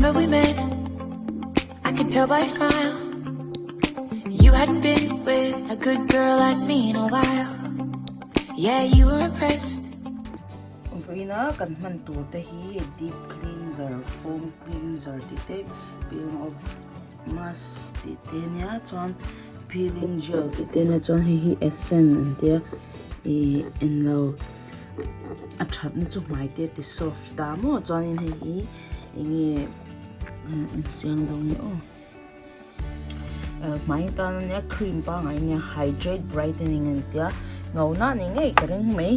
Remember we met, I could tell by your smile. You hadn't been with a good girl like me in a while. Yeah, you were impressed. Vậy na kan man tu te hi deep cleanser, foam cleanser te peeling of mask te nya chuan peeling gel te na chuan hi essence an te in lo a that na chu mai te soft da mo chuan in hi nge in chiang dong ni mai ta na cream pa ngai nya hydrate brightening an te ngau na ni ngai ka ring mai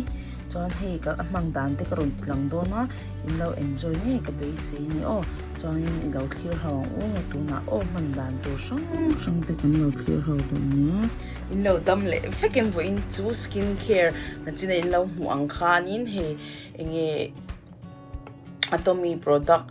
chuan hei ka mang dan te ka ron tlang do na in lo enjoy nge ka be se ni chuan in lo clear haw tu na man dan to sang te kan lo clear haw do nia in lo dam le fekem vo in chu skin care na china in lo mu ang khan in he enge Atomy product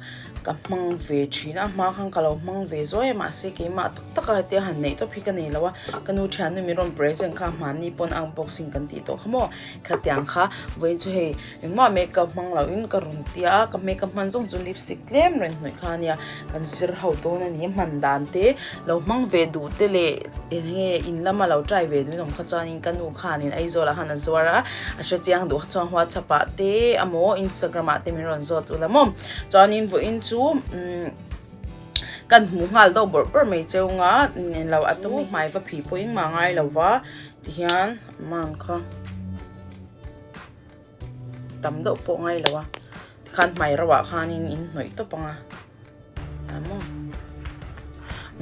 ka mang ve china ma khang kalo mang ve zoi ma se ke ma tak ka te han nei to phika nei lawa kanu than mi ron present kha mani pon unboxing kan ti to khamo khatyang kha vein chu he engma makeup mang lo in ka ron tia ka makeup man jong chu lipstick klem ren noi khania kan sir hau to na ni man dan te lo mang ve du te le he in lama lo trai ve du nom kha chan in kanu khanin ai zola hana zwara a sha chiang du chang WhatsApp te amo Instagram ate mi ron zot ulamom chan in vo in kan mu ngal do bor mai cheu nga nen lo Atomy mai va phi poing ma ngai lo wa ti hian man kha tam do po ngai lo wa khan mai rawa khan in noi to panga amo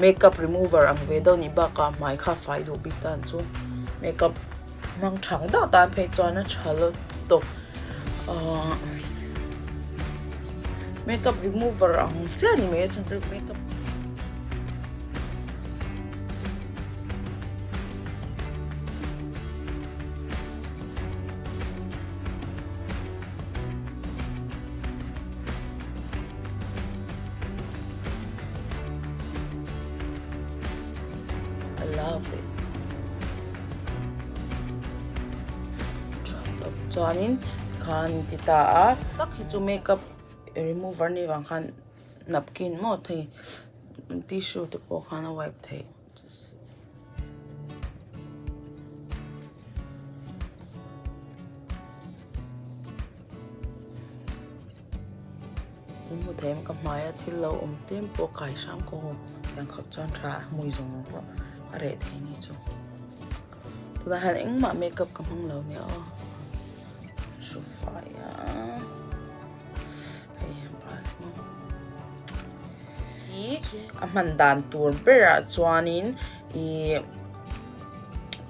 makeup remover ang ve do ni ba ka mai kha fai do bi tan chu makeup mang thang da tan phe chona chalo to makeup remover ang chani me center makeup I love it. Chuanin khan tita tak hi chu makeup remover ni wang khan napkin mo thei tissue te po khana wipe thei mu them ka maya thil lo tem po kai sam ko yang khap chan tha mui zong ko are thei ni chu tu da han eng ma makeup ka hang lo ni Sophia man dan tur bera chuanin I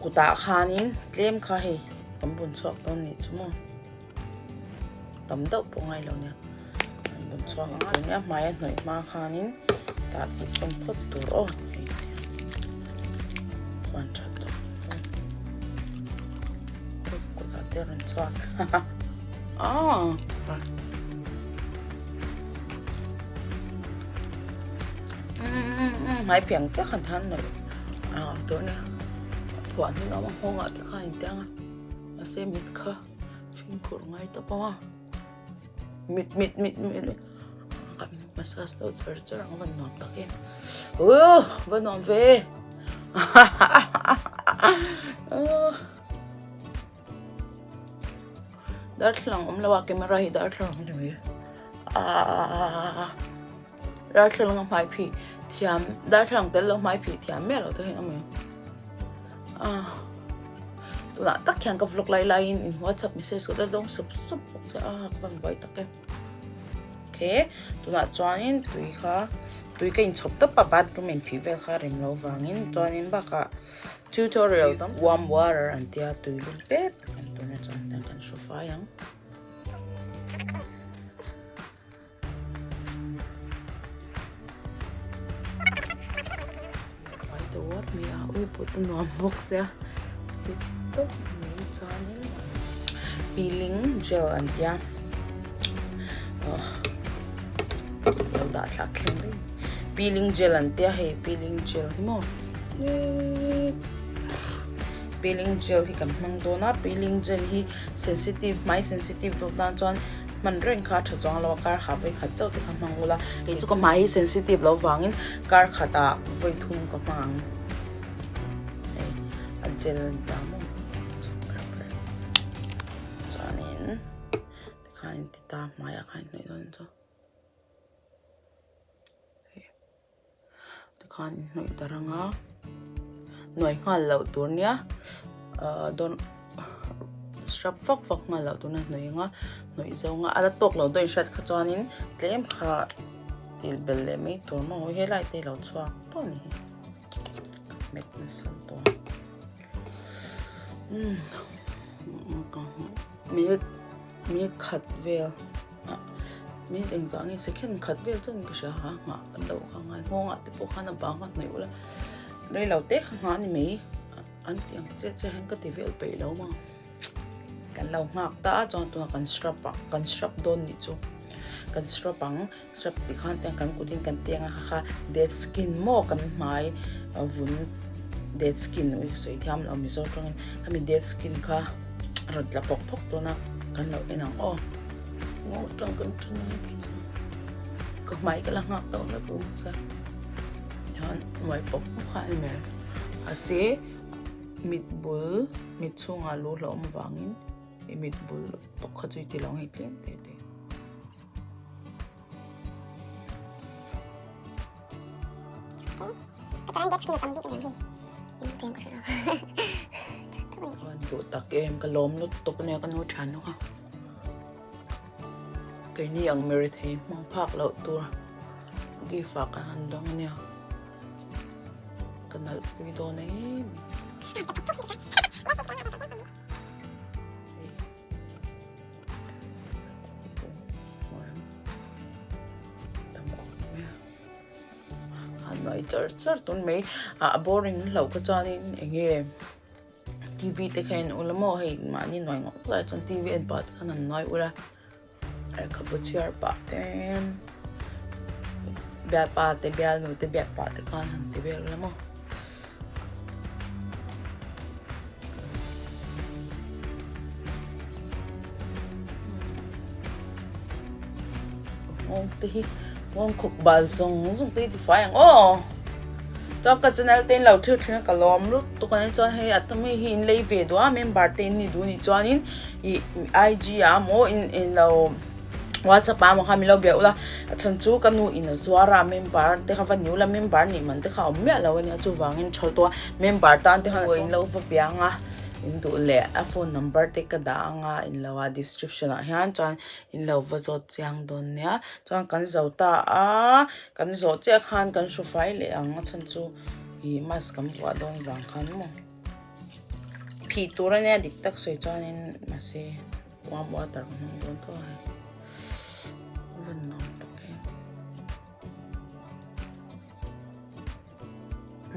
kuta khanin tlem kha he kambun chok ton ni chumo tam do po ngai lo nya kambun chok nya mai noi ma khanin ta ti chom phot tur kwan chat to kuta te ran chok mai piang chắc hẳn hẳn rồi tối nay quản thì nó mà không ngại cái khai tiếng à xem mít khờ phim của ngay tập bao mít gặp massage đâu chơi chơi nó vẫn ngon tắc em vẫn ngon về đắt lòng là camera hi đắt lòng này đắt lòng mai phi thiam đắt lòng tới lòng mai phi thiam mẹ rồi tôi hiểu không tôi đã tắt hàng cặp lục lại in WhatsApp message của tôi đông sụp sẽ còn vậy tắt em ok tôi đã cho nên tôi cái chụp tập bắt tôi mình phi về khai rèm lâu vàng in cho nên bác cả tutorial đó warm water anh tia tôi luôn biết tôi nói cho nên cần sofa yang phải tôi what me out we put the box there TikTok mình cho nên peeling gel anh tia lâu đã sạc lên đấy peeling gel anh tia hay peeling gel thì mo peeling gel thì cầm mang đồ na peeling gel hi sensitive mai sensitive đồ tan chọn man reng kha tha chong lo kar kha vai khat chau te kha mang ula ke chu ko mai sensitive lo wangin kar khata voi thum ka mang gel da mo chanin khain ti ta maya khain nei don cho te khan noi daranga noi ngal lo tur nia don strap fok ngal lo tu na noi nga noi zonga ala tok lo doi shat kha chanin tlem kha til belle mi tur mo he lai te lo chwa to ni met na san to mi khat vel mi eng zang ni second khat vel chon ka sha ha nga lo kha ngai ngonga te po khana ba ngat nei ula nei lo te kha ni mi an tiang che han ka te vel pe lo ma kan lo ngak ta chon tu kan strap don ni chu kan strap ang strap ti khan tang kan kudin kan tiang kha dead skin mo kan mai vun dead skin ui soi thiam lo mi so tong kami dead skin kha rod la pok to na kan lo enang o ngo tong kan chun ni ki ko mai ka la ngak to la bu sa han mai pok kha me ase mitbul mitchunga lo lo ma wangin e mitbul to kha chui ti long hi tlem te Katakan dead skin tambi kan hi. Tem ko siya. Ando tak em ka lom lut to ne kan ho than no ka cái ni ang merit he mang phak lo tur gi fa ka handong nia kanal pui do ne nói char tun mấy boring lâu cái cho nên nghe TV te khen ula mo hey ma ni noi ngok la chan TV en pat kan noi ula ai kabuchiar pa ten bia pa te bia no te bia pa te kan han te bia la mo ong te hi ong khok bal song te ti fa yang oh cho cái channel tên lâu thiếu thiếu cả lom lúc tụi con cho hay Atomy hin lấy về đó member tên ni du ni cho nên IG mo in lâu WhatsApp mo kami lâu biểu là chân chú cái nu in zuara member te kha van la member ni man te kha me lâu ni chu wang in chol to member tan te kha in lâu va piang in tu le a phone number te ka da nga in lawa description a hian chan in lo va zo chiang don nia chan kan zo ta kan zo che khan kan shu fai le anga chan chu I mas kam wa don rang khan mo phi tura ne dik tak soi chan in mase warm water don to hai ven no to ke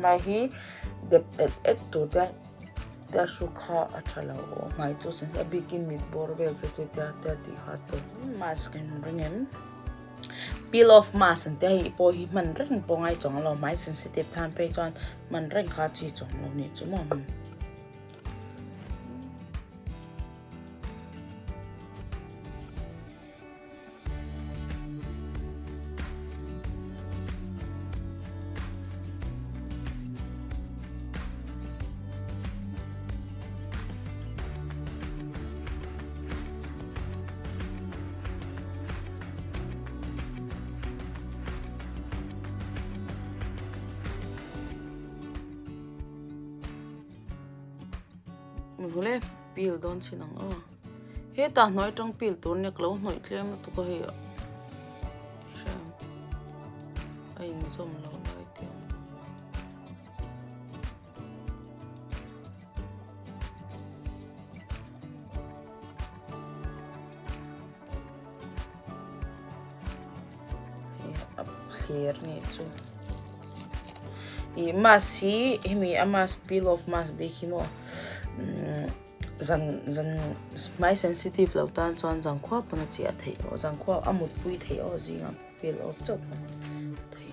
mai hi de et to da ta sukha achala o ngai chu sen a bikin mit bor vel ke chu ta ti kha to mask in ringem peel off mask and te po hi man ring po ngai chong lo mai sensitive tham pe chon man ring kha chi chong lo ni chu mo vule pil don sinang he ta noi tong pil ton ne klo noi tlem tu ko he sham ai ni som lo lai ti up here ni chu I masi mi amas peel off mas be himo zan mai sensitive lo tan chon jang khwa pana chi a thei o jang khwa amut pui thei o jinga peel off chop thei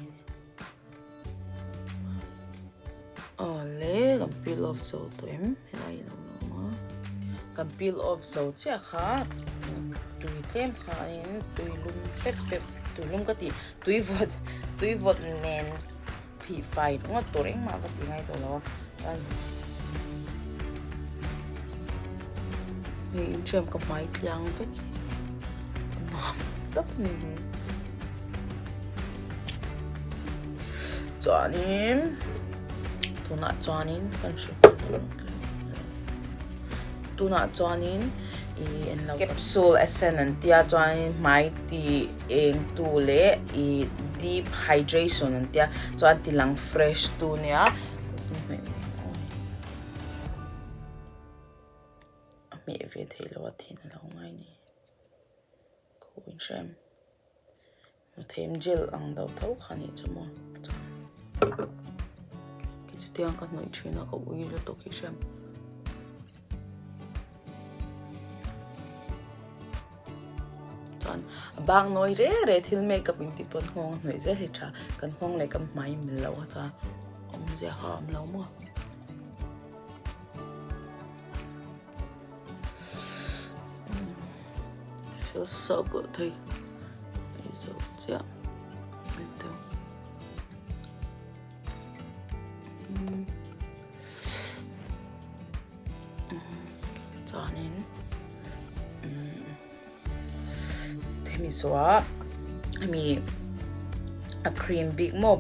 le gam peel off so to em lai lo ma gam peel off so che kha tui tlem khain tui lum pep tui lum ka ti tui vot nen phi fai nga toreng ma ka ti ngai to lo an hei chem ka mai tlang vek tap ni chuanin tuna chuanin kan shu tuna chuanin I en lo capsule essence an tia chuanin mai ti eng tu le I deep hydration an tia chuan ti lang fresh tu nia mi ve thei lo thin lo ngai ni ko in shem them gel ang dau thau khani chumo ki chu tiang ka noi china ko ui lo to ki shem bang noi re thil makeup in ti pon hong noi ze hi tha kan hong le kam mai mil lo cha om je ham lo mo feels so good hey so ja bitte chanin mi swa mi a cream big mob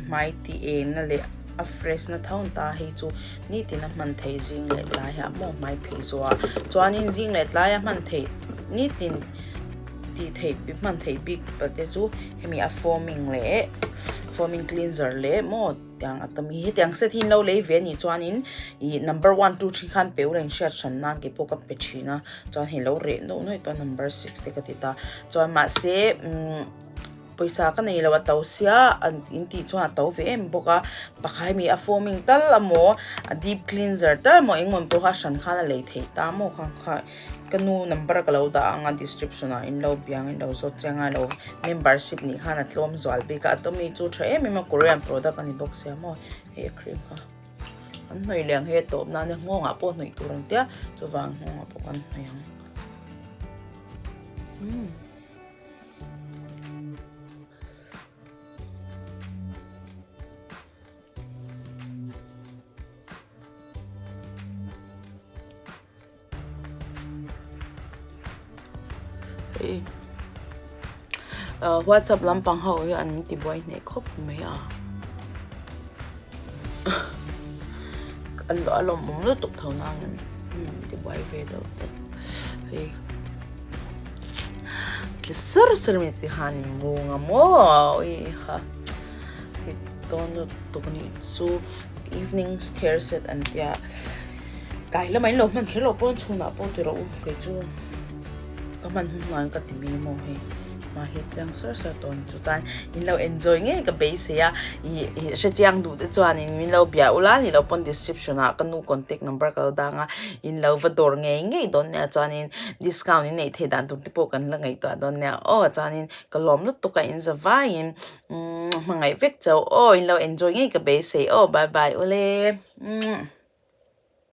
mighty en na le a fresh na thaun ta he chu ni tin a man thei jing le la ya mo mai phi swa chuanin jing le la ya man thei ni tin ti thei bi man thei big but te chu hemi a foaming cleanser le mo tiang atomy he tiang set hin lo le ve ni chuanin I number 1 2 3 khan pe ren sha chan nan ke poka pe china chuan he lo re no noi to number 6 te ka ti ta chuan ma se poisa ka nei lawa tau sia an inti chuan tau ve em boka pakhai mi a foaming tal amo a deep cleanser ta mo engmon to ha shan khana le thei ta mo kha kanu number ka lo da anga description a in lo biang in lo so changa lo membership ni khana tlom zwal be ka to mi chu thre mi ma Korean product ani box ya mo he cream ka an noi leng he top na ne ngonga po noi turang tia chu wang ngonga po kan yang WhatsApp lampang ho ya an ti boy ne khop me a an lo alom mong lo tok thau na ngan ti boy ve do hey ke sir me ti han mo nga mo ha don to ni so evening care set and ya kai la mai lo man khelo pon chuna po ti ro ke chu ka man ngan ka ti mi mo he ma hit lang sir ton chu chan in lo enjoy nge ka base ya I she chiang du de chuan in min lo bia ula ni lo pon description a kanu contact number ka da nga in lo vador nge don na chuan in discount in nei the dan tu tipo kan la ngai to don na o chuan in kalom lu to ka in za vai in mangai vek chau o in lo enjoy nge ka base o bye bye ole